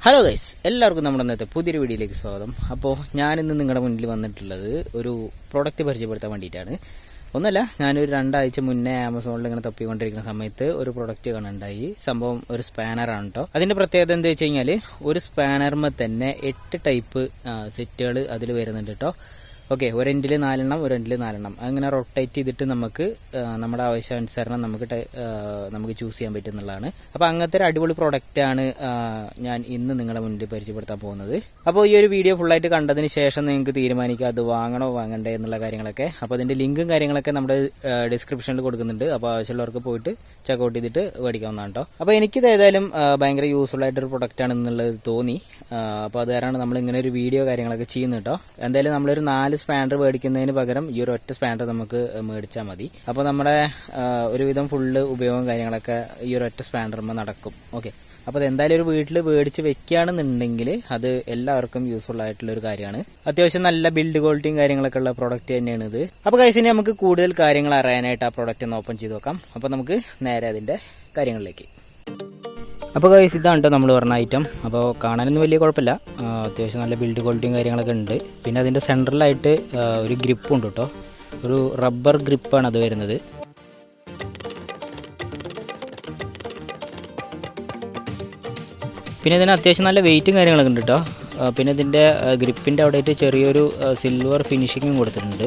Hello guys, എല്ലാവർക്കും നമ്മുടെ ഇന്നത്തെ പുതിയൊരു വീഡിയോയിലേക്ക് സ്വാഗതം. അപ്പോൾ ഞാനിന്ന് നിങ്ങളുടെ മുന്നിൽ വന്നിട്ടുള്ളത് ഒരു പ്രോഡക്റ്റ് പരിചയപ്പെടുത്താൻ വേണ്ടിയിട്ടാണ്. ഒന്നല്ല, ഞാനൊരു 2 ആഴ്ച മുന്നേ ആമസോണിൽ ഇങ്ങനെ തപ്പിക്കൊണ്ടിരിക്കുന്ന സമയത്ത് ഒരു പ്രൊഡക്റ്റ് കാണാനുണ്ടായി. സംഭവം ഒരു സ്പാനറാണ് കേട്ടോ. അതിന്റെ പ്രത്യേകത എന്താ വെച്ച് കഴിഞ്ഞാൽ, ഒരു സ്പാനറിന് തന്നെ 8 ടൈപ്പ് സെറ്റുകൾ അതിൽ വരുന്നുണ്ട് കേട്ടോ. ഓക്കെ, ഒരു എൻഡിൽ 4 എണ്ണം, ഒരു എൻഡിൽ 4 എണ്ണം, അങ്ങനെ റൊട്ടേറ്റ് ചെയ്തിട്ട് നമുക്ക് നമ്മുടെ ആവശ്യാനുസരണം നമുക്ക് ചൂസ് ചെയ്യാൻ പറ്റുന്നതാണ്. അപ്പോൾ അങ്ങനത്തെ ഒരു അടിപൊളി പ്രൊഡക്റ്റാണ് ഞാൻ ഇന്ന് നിങ്ങളുടെ മുന്നിൽ പരിചയപ്പെടുത്താൻ പോകുന്നത്. അപ്പോൾ ഈ ഒരു വീഡിയോ ഫുള്ളായിട്ട് കണ്ടതിന് ശേഷം നിങ്ങൾക്ക് തീരുമാനിക്കുക അത് വാങ്ങണോ വാങ്ങണ്ടേ എന്നുള്ള കാര്യങ്ങളൊക്കെ. അപ്പോൾ അതിന്റെ ലിങ്കും കാര്യങ്ങളൊക്കെ നമ്മുടെ ഡിസ്ക്രിപ്ഷനിൽ കൊടുക്കുന്നുണ്ട്. അപ്പോൾ ആവശ്യമുള്ളവർക്ക് പോയിട്ട് ചെക്കൗട്ട് ചെയ്തിട്ട് മേടിക്കാവുന്നതാണ് കേട്ടോ. അപ്പോൾ എനിക്കിത് ഏതായാലും ഭയങ്കര യൂസ്ഫുൾ ആയിട്ടൊരു പ്രൊഡക്റ്റ് ആണെന്നുള്ളത് തോന്നി. അപ്പോൾ അത് കാരണം നമ്മൾ ഇങ്ങനെ ഒരു വീഡിയോ കാര്യങ്ങളൊക്കെ ചെയ്യുന്നു കേട്ടോ. എന്തായാലും നമ്മളൊരു 4 സ്പാനർ മേടിക്കുന്നതിന് പകരം ഈ ഒരു ഒറ്റ സ്പാനർ നമുക്ക് മേടിച്ചാൽ മതി. അപ്പോൾ നമ്മുടെ ഒരുവിധം ഫുള്ള് ഉപയോഗം കാര്യങ്ങളൊക്കെ ഈ ഒരു ഒറ്റ സ്പാനറുമ്പോൾ നടക്കും. ഓക്കെ, അപ്പോൾ അതെന്തായാലും ഒരു വീട്ടിൽ മേടിച്ച് വെക്കുകയാണെന്നുണ്ടെങ്കിൽ അത് എല്ലാവർക്കും യൂസ്ഫുൾ ആയിട്ടുള്ള ഒരു കാര്യമാണ്. അത്യാവശ്യം നല്ല ബിൽഡ് ക്വാളിറ്റിയും കാര്യങ്ങളൊക്കെ ഉള്ള പ്രോഡക്റ്റ് തന്നെയാണ് ഇത്. അപ്പോൾ ഗൈസിനെ നമുക്ക് കൂടുതൽ കാര്യങ്ങൾ അറിയാനായിട്ട് ആ പ്രോഡക്റ്റ് ഒന്ന് ഓപ്പൺ ചെയ്ത് നോക്കാം. അപ്പോൾ നമുക്ക് നേരെ അതിന്റെ കാര്യങ്ങളിലേക്ക്. അപ്പോൾ ഗൈസ്, ഇതാണ് കേട്ടോ നമ്മൾ പറഞ്ഞ ഐറ്റം. അപ്പോൾ കാണാനൊന്നും വലിയ കുഴപ്പമില്ല, അത്യാവശ്യം നല്ല ബിൽഡ് ക്വാളിറ്റിയും കാര്യങ്ങളൊക്കെ ഉണ്ട്. പിന്നെ അതിൻ്റെ സെൻട്രലായിട്ട് ഒരു ഗ്രിപ്പും ഉണ്ട് കേട്ടോ. ഒരു റബ്ബർ ഗ്രിപ്പാണ് അത് വരുന്നത്. പിന്നെ ഇതിന് അത്യാവശ്യം നല്ല വെയിറ്റും കാര്യങ്ങളൊക്കെ ഉണ്ട് കേട്ടോ. പിന്നെ ഇതിൻ്റെ ഗ്രിപ്പിൻ്റെ അവിടെയായിട്ട് ചെറിയൊരു സിൽവർ ഫിനിഷിങ്ങും കൊടുത്തിട്ടുണ്ട്.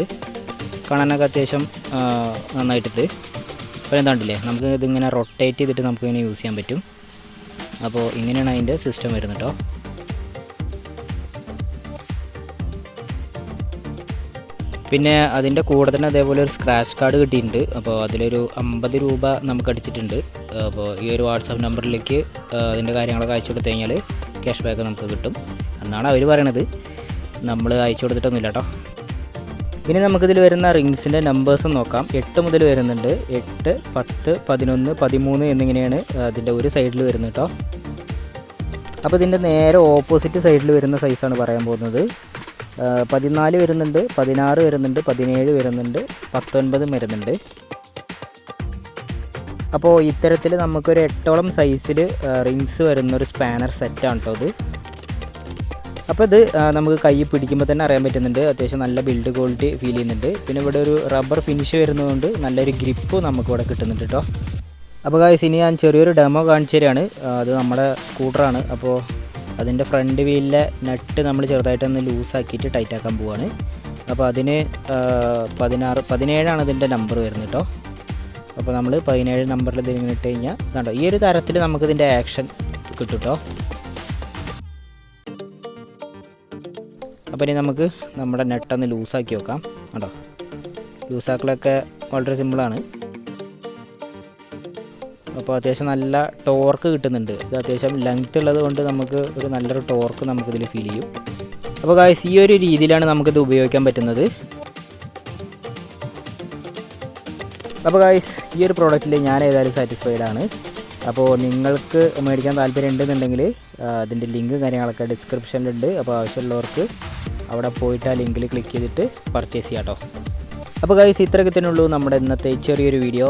കാണാനൊക്കെ അത്യാവശ്യം നന്നായിട്ടിട്ട്. അപ്പോൾ എന്താണ്ടില്ലേ, നമുക്ക് ഇതിങ്ങനെ റൊട്ടേറ്റ് ചെയ്തിട്ട് നമുക്കിങ്ങനെ യൂസ് ചെയ്യാൻ പറ്റും. അപ്പോൾ ഇങ്ങനെയാണ് അതിൻ്റെ സിസ്റ്റം വരുന്നത് കേട്ടോ. പിന്നെ അതിൻ്റെ കൂടെ തന്നെ അതേപോലെ ഒരു സ്ക്രാച്ച് കാർഡ് കിട്ടിയിട്ടുണ്ട്. അപ്പോൾ അതിലൊരു 50 രൂപ നമുക്ക് അടിച്ചിട്ടുണ്ട്. അപ്പോൾ ഈ ഒരു വാട്സാപ്പ് നമ്പറിലേക്ക് അതിൻ്റെ കാര്യങ്ങളൊക്കെ അയച്ചു കൊടുത്തു കഴിഞ്ഞാൽ ക്യാഷ് ബാക്ക് നമുക്ക് കിട്ടും എന്നാണ് അവർ പറയണത്. നമ്മൾ അയച്ചു കൊടുത്തിട്ടൊന്നുമില്ല കേട്ടോ. ഇനി നമുക്കിതിൽ വരുന്ന റിങ്സിൻ്റെ നമ്പേഴ്സും നോക്കാം. 8 മുതൽ വരുന്നുണ്ട്. 8, 10, 11, 13 എന്നിങ്ങനെയാണ് അതിൻ്റെ ഒരു സൈഡിൽ വരുന്നത് കേട്ടോ. അപ്പോൾ ഇതിൻ്റെ നേരെ ഓപ്പോസിറ്റ് സൈഡിൽ വരുന്ന സൈസാണ് പറയാൻ പോകുന്നത്. 14 വരുന്നുണ്ട്, 16 വരുന്നുണ്ട്, 17 വരുന്നുണ്ട്, 19 വരുന്നുണ്ട്. അപ്പോൾ ഇത്തരത്തിൽ നമുക്കൊരു 8ഓളം സൈസിൽ റിങ്സ് വരുന്നൊരു സ്പാനർ സെറ്റാണ് കേട്ടോ ഇത്. അപ്പോൾ ഇത് നമുക്ക് കൈ പിടിക്കുമ്പോൾ തന്നെ അറിയാൻ പറ്റുന്നുണ്ട്. അത്യാവശ്യം നല്ല ബിൽഡ് ക്വാളിറ്റി ഫീൽ ചെയ്യുന്നുണ്ട്. പിന്നെ ഇവിടെ ഒരു റബ്ബർ ഫിനിഷ് വരുന്നതുകൊണ്ട് നല്ലൊരു ഗ്രിപ്പ് നമുക്കിവിടെ കിട്ടുന്നുണ്ട് കേട്ടോ. അപ്പോൾ ഗൈസ്, ഇനി ഞാൻ ചെറിയൊരു ഡെമോ കാണിച്ചു തരാണ്. അത് നമ്മുടെ സ്കൂട്ടറാണ്. അപ്പോൾ അതിൻ്റെ ഫ്രണ്ട് വീലിലെ നട്ട് നമ്മൾ ചെറുതായിട്ടൊന്ന് ലൂസാക്കിയിട്ട് ടൈറ്റാക്കാൻ പോവുകയാണ്. അപ്പോൾ അതിന് 17 അതിൻ്റെ നമ്പർ വരുന്നത് കേട്ടോ. അപ്പോൾ നമ്മൾ 17 നമ്പറിൽ ഇതിങ്ങനെ ഇട്ട് കഴിഞ്ഞാൽ കണ്ടോ, ഈ ഒരു തരത്തിൽ നമുക്കിതിൻ്റെ ആക്ഷൻ കിട്ടും കേട്ടോ. അപ്പോൾ ഇനി നമുക്ക് നമ്മുടെ നെട്ടൊന്ന് ലൂസാക്കി വെക്കാം. കേട്ടോ, ലൂസാക്കലൊക്കെ വളരെ സിമ്പിളാണ്. അപ്പോൾ അത്യാവശ്യം നല്ല ടോർക്ക് കിട്ടുന്നുണ്ട്. ഇത് അത്യാവശ്യം ലെങ്ത് ഉള്ളത് കൊണ്ട് നമുക്ക് ഒരു നല്ലൊരു ടോർക്ക് നമുക്കിതിൽ ഫീൽ ചെയ്യും. അപ്പോൾ ഗായ്സ്, ഈ ഒരു രീതിയിലാണ് നമുക്കിത് ഉപയോഗിക്കാൻ പറ്റുന്നത്. അപ്പോൾ ഗായ്സ്, ഈ ഒരു പ്രോഡക്റ്റിൽ ഞാൻ ഏതായാലും സാറ്റിസ്ഫൈഡ് ആണ്. അപ്പോൾ നിങ്ങൾക്ക് മേടിക്കാൻ താല്പര്യം ഉണ്ടെന്നുണ്ടെങ്കിൽ അതിൻ്റെ ലിങ്ക് കാര്യങ്ങളൊക്കെ ഡിസ്ക്രിപ്ഷനിലുണ്ട്. അപ്പോൾ ആവശ്യമുള്ളവർക്ക് അവിടെ പോയിട്ട് ആ ലിങ്കിൽ ക്ലിക്ക് ചെയ്തിട്ട് പർച്ചേസ് ചെയ്യാം കേട്ടോ. അപ്പോൾ ഗൈസ്, ഇത്രയൊക്കെ തന്നെ ഉള്ളൂ നമ്മുടെ ഇന്നത്തെ ചെറിയൊരു വീഡിയോ.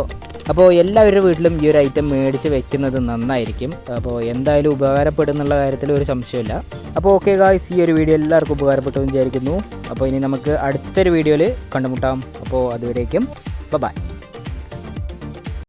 അപ്പോൾ എല്ലാവരുടെ വീട്ടിലും ഈ ഒരു ഐറ്റം മേടിച്ച് വെക്കുന്നത് നന്നായിരിക്കും. അപ്പോൾ എന്തായാലും ഉപകാരപ്പെടുന്നുള്ള കാര്യത്തിൽ ഒരു സംശയമില്ല. അപ്പോൾ ഓക്കെ ഗൈസ്, ഈ ഒരു വീഡിയോ എല്ലാവർക്കും ഉപകാരപ്പെട്ടു എന്ന് വിചാരിക്കുന്നു. അപ്പോൾ ഇനി നമുക്ക് അടുത്തൊരു വീഡിയോയിൽ കണ്ടുമുട്ടാം. അപ്പോൾ അതുവരേക്കും ബൈ.